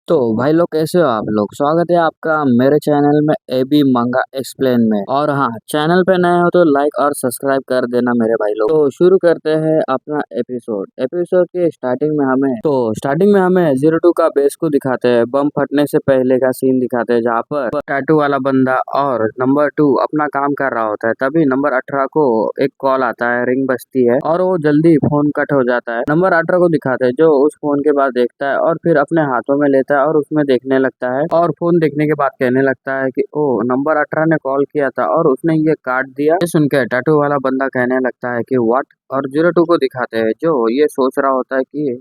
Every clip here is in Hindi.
तो भाई लोग कैसे हो आप लोग। स्वागत है आपका मेरे चैनल में एबी मंगा एक्सप्लेन में। और हाँ, चैनल पे नए हो तो लाइक और सब्सक्राइब कर देना मेरे भाई लोग। तो शुरू करते हैं अपना एपिसोड के स्टार्टिंग में हमें 02 का बेस को दिखाते हैं। बम फटने से पहले का सीन दिखाते हैं जहाँ पर टैटू वाला बंदा और नंबर 2 अपना काम कर रहा होता है। तभी नंबर 18 को एक कॉल आता है, रिंग बजती है और वो जल्दी फोन कट हो जाता है। नंबर 18 को दिखाते हैं जो उस फोन के बाद देखता है और फिर अपने हाथों में लेता है और उसमें देखने लगता है और फोन देखने के बाद कहने लगता है कि ओ नंबर 18 ने कॉल किया था और उसने ये काट दिया। ये सुनकर टैटू वाला बंदा कहने लगता है कि व्हाट। और 02 को दिखाते हैं जो ये सोच रहा होता है कि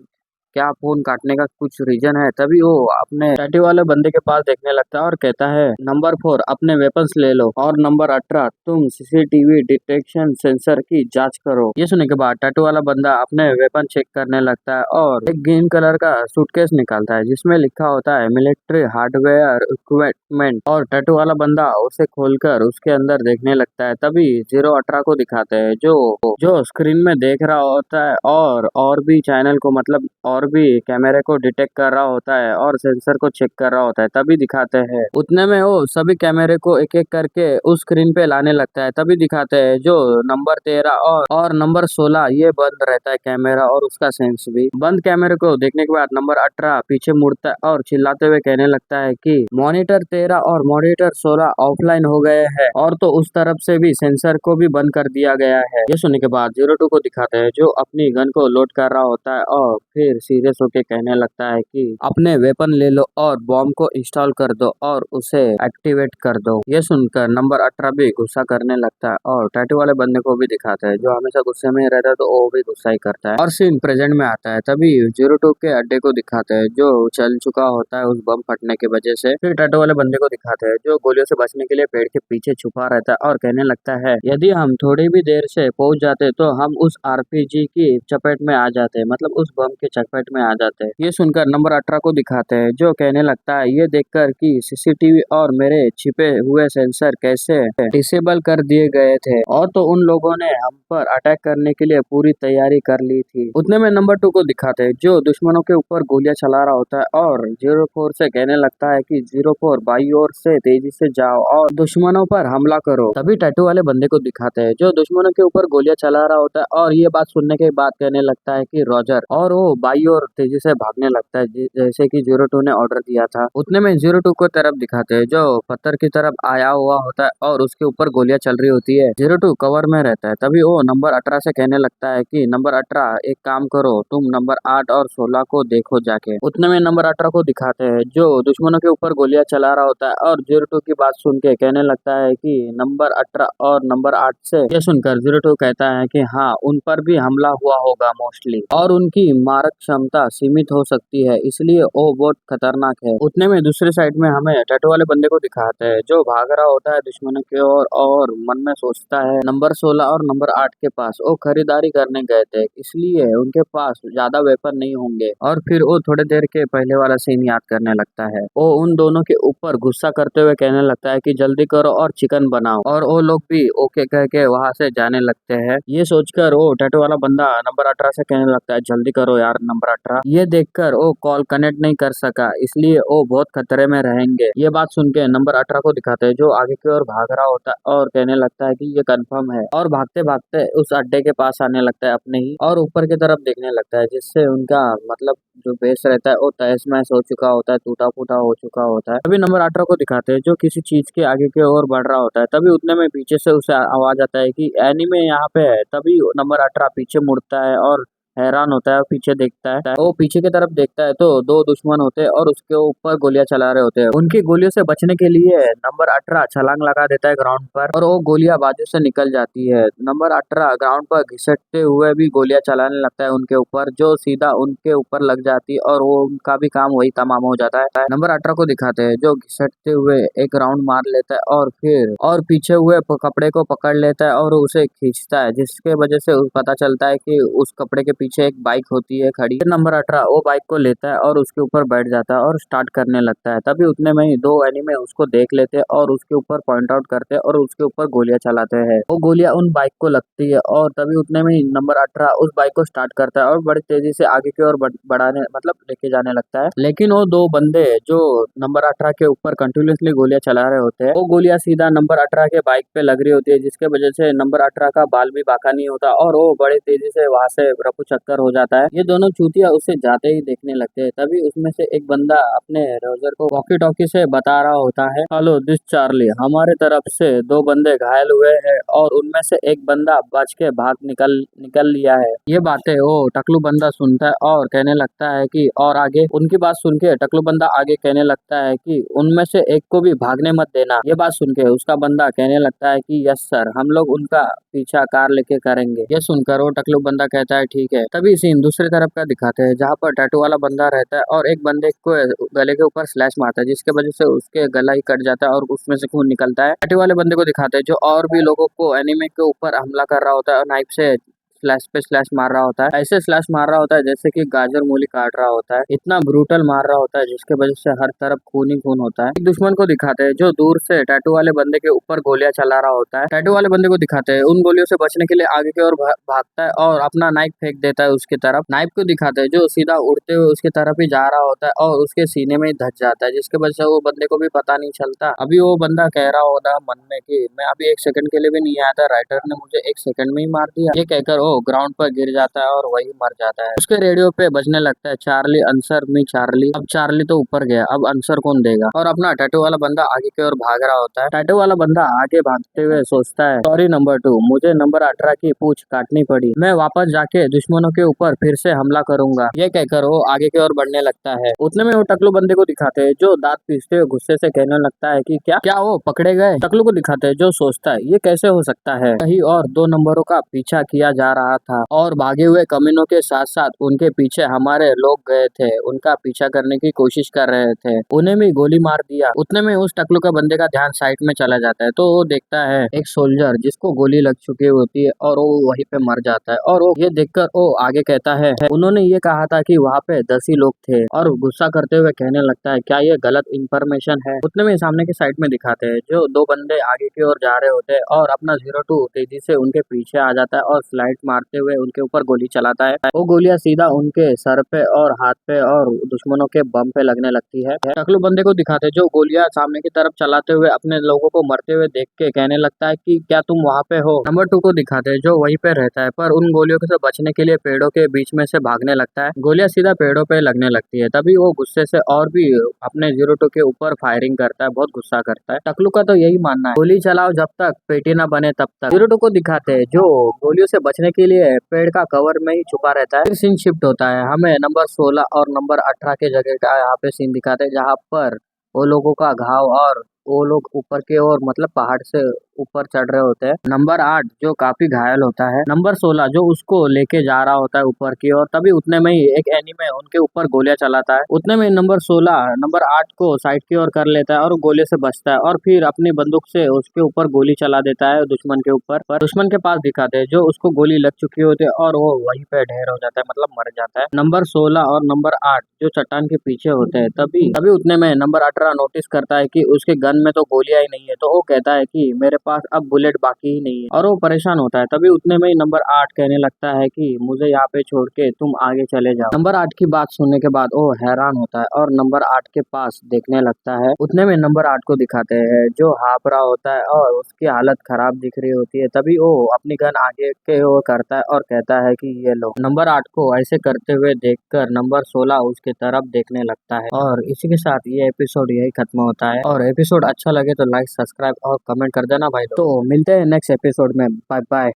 क्या फोन काटने का कुछ रीजन है। तभी वो अपने टैटू वाले बंदे के पास देखने लगता है और कहता है नंबर 4 अपने वेपन्स ले लो और नंबर 18 तुम सीसीटीवी डिटेक्शन सेंसर की जांच करो। ये सुनने के बाद टैटू वाला बंदा अपने वेपन चेक करने लगता है और एक ग्रीन कलर का सूटकेस निकालता है जिसमें लिखा होता है मिलिट्री हार्डवेयर इक्विपमेंट। और टैटू वाला बंदा उसे खोलकर उसके अंदर देखने लगता है। तभी 018 को दिखाते हैं जो जो स्क्रीन में देख रहा होता है और भी चैनल को मतलब और भी कैमरे को डिटेक्ट कर रहा होता है और सेंसर को चेक कर रहा होता है। तभी दिखाते हैं उतने में वो सभी कैमरे को एक एक करके उस स्क्रीन पे लाने लगता है। तभी दिखाते हैं जो नंबर 13 और नंबर 16 ये बंद रहता है कैमरा और उसका सेंस भी। बंद कैमरे को देखने के बाद नंबर 18 पीछे मुड़ता है और चिल्लाते हुए कहने लगता है कि मॉनिटर 13 और मॉनिटर 16 ऑफलाइन हो गए हैं और तो उस तरफ से भी सेंसर को भी बंद कर दिया गया है। ये सुनने के बाद 02 को दिखाते हैं जो अपनी गन को लोड कर रहा होता है और फिर सीरियस होके कहने लगता है कि अपने वेपन ले लो और बॉम्ब को इंस्टॉल कर दो और उसे एक्टिवेट कर दो। ये सुनकर नंबर 18 भी गुस्सा करने लगता है और टैटू वाले बंदे को भी दिखाता है जो हमेशा गुस्से में रहता है तो वो भी गुस्सा ही करता है। और सीन प्रेजेंट में आता है। तभी 02 के अड्डे को दिखाते हैं जो चल चुका होता है उस बम फटने की वजह से। फिर टैटू वाले बंदे को दिखाते हैं जो गोलियों से बचने के लिए पेड़ के पीछे छुपा रहता है और कहने लगता है यदि हम थोड़ी भी देर से पहुंच जाते तो हम उस आरपीजी की चपेट में आ जाते, मतलब उस बम के चपेट में आ जाते हैं। ये सुनकर नंबर 18 को दिखाते हैं जो कहने लगता है ये देखकर कि सीसीटीवी और मेरे छिपे हुए सेंसर कैसे डिसेबल कर दिए गए थे और तो उन लोगों ने हम पर अटैक करने के लिए पूरी तैयारी कर ली थी। उतने में नंबर 2 को दिखाते हैं जो दुश्मनों के ऊपर गोलियां चला रहा होता है और 04 से कहने लगता है कि 04 बाई ओर से तेजी से जाओ और दुश्मनों पर हमला करो। तभी टैटू वाले बंदे को दिखाते हैं जो दुश्मनों के ऊपर गोलियां चला रहा होता है और ये बात सुनने के बाद कहने लगता है कि रॉजर और वो बाई ओर तेजी से भागने लगता है जैसे कि 02 ने ऑर्डर दिया था। उतने में 02 को तरफ दिखाते हैं जो पत्थर की तरफ आया हुआ होता है और उसके ऊपर गोलियां चल रही होती है। 02 कवर में रहता है। तभी वो नंबर 18 से कहने लगता है कि नंबर 18 एक काम करो तुम नंबर 8 और 16 को देखो जाके। उतने में नंबर 18 को दिखाते हैं जो दुश्मनों के ऊपर गोलियां चला रहा होता है और 02 की बात सुन के कहने लगता है कि नंबर 18 और नंबर 8 से। ये सुनकर 02 कहता है कि हाँ उन पर भी हमला हुआ होगा मोस्टली और उनकी मारक क्षमता सीमित हो सकती है इसलिए वो बहुत खतरनाक है। उतने में दूसरे साइड में हमें टैटू वाले बंदे को दिखाते हैं जो भाग रहा होता है दुश्मनों की ओर और मन में सोचता है नंबर 16 और नंबर 8 के पास वो खरीदारी करने गए थे इसलिए उनके पास ज्यादा वेपन नहीं होंगे। और फिर वो थोड़ी देर के पहले वाला सीन याद करने लगता है। वो उन दोनों के ऊपर गुस्सा करते हुए कहने लगता है कि जल्दी करो और चिकन बनाओ और वो लोग भी ओके कह के वहां से जाने लगते हैं। ये सोचकर वो टैटू वाला बंदा नंबर 18 से कहने लगता है जल्दी करो यार नंबर 18। ये देखकर वो कॉल कनेक्ट नहीं कर सका इसलिए वो बहुत खतरे में रहेंगे। ये बात सुन के नंबर 18 को दिखाते हैं जो आगे की ओर भाग रहा होता है और कहने लगता है कि ये कंफर्म है और भागते भागते उस अड्डे के पास आने लगता है अपने ही और ऊपर की तरफ देखने लगता है जिससे उनका मतलब जो बेस रहता है वो तहस महस हो चुका होता है, टूटा फूटा हो चुका होता है। तभी नंबर 18 को दिखाते हैं जो किसी चीज के आगे की ओर बढ़ रहा होता है। तभी उतने में पीछे से उसे आवाज आता है कि एनीमे यहाँ पे है। तभी नंबर 18 पीछे मुड़ता है और हैरान होता है, पीछे देखता है। वो पीछे की तरफ देखता है तो दो दुश्मन होते हैं और उसके ऊपर गोलियां चला रहे होते हैं। उनकी गोलियों से बचने के लिए नंबर 18 छलांग लगा देता है ग्राउंड पर और वो गोलियां बाजू से निकल जाती है। नंबर 18 ग्राउंड पर घिसटते हुए भी गोलियां चलाने लगता है उनके ऊपर जो सीधा उनके ऊपर लग जाती है और वो उनका भी काम वही तमाम हो जाता है। नंबर 18 को दिखाते हैं जो घिसटते हुए एक राउंड मार लेता है और फिर और पीछे हुए कपड़े को पकड़ लेता है और उसे खींचता है जिसके वजह से पता चलता है कि उस कपड़े के पीछे एक बाइक होती है खड़ी। नंबर 18 वो बाइक को लेता है और उसके ऊपर बैठ जाता है और स्टार्ट करने लगता है। तभी उतने में ही 2 एनिमे उसको देख लेते हैं और उसके ऊपर पॉइंट आउट करते हैं और उसके ऊपर गोलियां चलाते हैं। वो गोलियां उन बाइक को लगती है और तभी उतने में ही नंबर 18 उस बाइक को स्टार्ट करता है और बड़ी तेजी से आगे की ओर बढ़ाने मतलब लेके जाने लगता है। लेकिन वो 2 बंदे जो नंबर 18 के ऊपर कंटिन्यूअसली गोलियां चला रहे होते हैं, वो गोलियां सीधा नंबर 18 के बाइक पे लग रही होती है, जिसके वजह से नंबर 18 का बाल भी बाका नहीं होता और वो बड़ी तेजी से वहां से रफू चक्कर हो जाता है। ये दोनों चूतिया उसे जाते ही देखने लगते हैं। तभी उसमें से एक बंदा अपने रोजर को वॉकी टॉकी से बता रहा होता है, हेलो दिस चार्ली, हमारे तरफ से 2 बंदे घायल हुए हैं और उनमें से एक बंदा बच के भाग निकल लिया है। ये बातें वो टकलू बंदा सुनता है और कहने लगता है कि और आगे उनकी बात सुन के टकलू बंदा आगे कहने लगता है कि उनमें से एक को भी भागने मत देना। ये बात सुन के उसका बंदा कहने लगता है कि यस सर, हम लोग उनका पीछा कार लेके करेंगे। ये सुनकर वो टकलू बंदा कहता है ठीक है। तभी सीन दूसरी तरफ का दिखाते हैं, जहाँ पर टैटू वाला बंदा रहता है और एक बंदे को गले के ऊपर स्लैश मारता है, जिसके वजह से उसके गला ही कट जाता है और उसमें से खून निकलता है। टैटू वाले बंदे को दिखाते हैं जो और भी लोगों को एनिमे के ऊपर हमला कर रहा होता है और नाइफ से स्लैश पे स्लैश मार रहा होता है। ऐसे स्लैश मार रहा होता है जैसे कि गाजर मूली काट रहा होता है। इतना ब्रूटल मार रहा होता है जिसके वजह से हर तरफ खून ही खून होता है। एक दुश्मन को दिखाते हैं जो दूर से टैटू वाले बंदे के ऊपर गोलियां चला रहा होता है। टैटू वाले बंदे को दिखाते हैं उन गोलियों से बचने के लिए आगे की ओर भागता है और अपना नाइफ फेंक देता है उसकी तरफ। नाइफ को दिखाते हैं जो सीधा उड़ते हुए उसकी तरफ ही जा रहा होता है और उसके सीने में ही धस जाता है, जिसके वजह से वो बंदे को भी पता नहीं चलता। अभी वो बंदा कह रहा होता मन में कि मैं अभी 1 सेकंड के लिए भी नहीं आया था, राइटर ने मुझे 1 सेकंड में ही मार दिया। ये कहकर वो ग्राउंड पर गिर जाता है और वही मर जाता है। उसके रेडियो पे बजने लगता है चार्ली आंसर मी चार्ली। अब चार्ली तो ऊपर गया, अब आंसर कौन देगा। और अपना टैटू वाला बंदा आगे की ओर भाग रहा होता है। टैटू वाला बंदा आगे भागते हुए सोचता है, सॉरी नंबर 2, मुझे नंबर 18 की पूछ काटनी पड़ी, मैं वापस जाके दुश्मनों के ऊपर फिर से हमला करूंगा। ये कहकर वो आगे की ओर बढ़ने लगता है। उतने में वो टकलू बंदे को दिखाते हैं जो दांत पीसते हुए गुस्से से कहने लगता है कि क्या वो पकड़े गए। टकलू को दिखाते हैं जो सोचता है ये कैसे हो सकता है, कहीं और 2 नंबरों का पीछा किया जा रहा था और भागे हुए कमीनों के साथ साथ उनके पीछे हमारे लोग गए थे, उनका पीछा करने की कोशिश कर रहे थे, उन्हें भी गोली मार दिया। उतने में उस टकलू का बंदे का ध्यान साइड में चला जाता है तो वो देखता है एक सोल्जर जिसको गोली लग चुकी होती है और वो वहीं पे मर जाता है। और वो ये देखकर वो आगे कहता है उन्होंने ये कहा था कि वहाँ पे 10 ही लोग थे, और गुस्सा करते हुए कहने लगता है क्या ये गलत इंफॉर्मेशन है। उतने में सामने के साइड में दिखाते हैं जो 2 बंदे आगे की ओर जा रहे होते हैं और अपना 02 तेजी से उनके पीछे आ जाता है और स्लाइड मारते हुए उनके ऊपर गोली चलाता है। वो गोलियां सीधा उनके सर पे और हाथ पे और दुश्मनों के बम पे लगने लगती है। टकलू बंदे को दिखाते जो गोलियां सामने की तरफ चलाते हुए अपने लोगों को मरते हुए देख के कहने लगता है कि क्या तुम वहाँ पे हो। नंबर 2 को दिखाते जो वहीं पे रहता है पर उन गोलियों से बचने के लिए पेड़ों के बीच में से भागने लगता है। गोलियां सीधा पेड़ों पे लगने लगती है। तभी वो गुस्से से और भी अपने 02 के ऊपर फायरिंग करता है, बहुत गुस्सा करता है। टकलू का तो यही मानना है गोली चलाओ जब तक पेटी ना बने तब तक। 02 को दिखाते हैं जो गोलियों से बचने के लिए पेड़ का कवर में ही छुपा रहता है। फिर सीन शिफ्ट होता है, हमें नंबर 16 और नंबर 18 के जगह का यहाँ पे सीन दिखाते हैं जहाँ पर वो लोगों का घाव और वो लोग ऊपर के ओर मतलब पहाड़ से ऊपर चढ़ रहे होते हैं। नंबर 8 जो काफी घायल होता है, नंबर 16 जो उसको लेके जा रहा होता है ऊपर की ओर। तभी उतने में ही एक एनीमे उनके ऊपर गोलियां चलाता है। उतने में नंबर 16 नंबर 8 को साइड की ओर कर लेता है और गोले से बचता है और फिर अपनी बंदूक से उसके ऊपर गोली चला देता है दुश्मन के ऊपर। पर दुश्मन के पास दिखाते हैं जो उसको गोली लग चुकी होती है और वो वहीं पे ढेर हो जाता है, मतलब मर जाता है। नंबर 16 और नंबर 8 जो चट्टान के पीछे होते हैं, तभी तभी उतने में नंबर 18 नोटिस करता है कि उसके गन में तो गोलियां ही नहीं है, तो वो कहता है कि मेरे पास अब बुलेट बाकी ही नहीं है और वो परेशान होता है। तभी उतने में ही नंबर 8 कहने लगता है कि मुझे यहाँ पे छोड़ के तुम आगे चले जाओ। नंबर 8 की बात सुनने के बाद वो हैरान होता है और नंबर 8 के पास देखने लगता है। उतने में नंबर 8 को दिखाते हैं जो हाँफ रहा होता है और उसकी हालत खराब दिख रही होती है। तभी वो अपनी गन आगे के ओर करता है और कहता है कि ये लो। नंबर 8 को ऐसे करते हुए देखकर नंबर 16 उसके तरफ देखने लगता है। और इसी के साथ ये एपिसोड यही खत्म होता है। और एपिसोड अच्छा लगे तो लाइक सब्सक्राइब और कमेंट कर देना भाई लोग। तो मिलते हैं नेक्स्ट एपिसोड में, बाय बाय।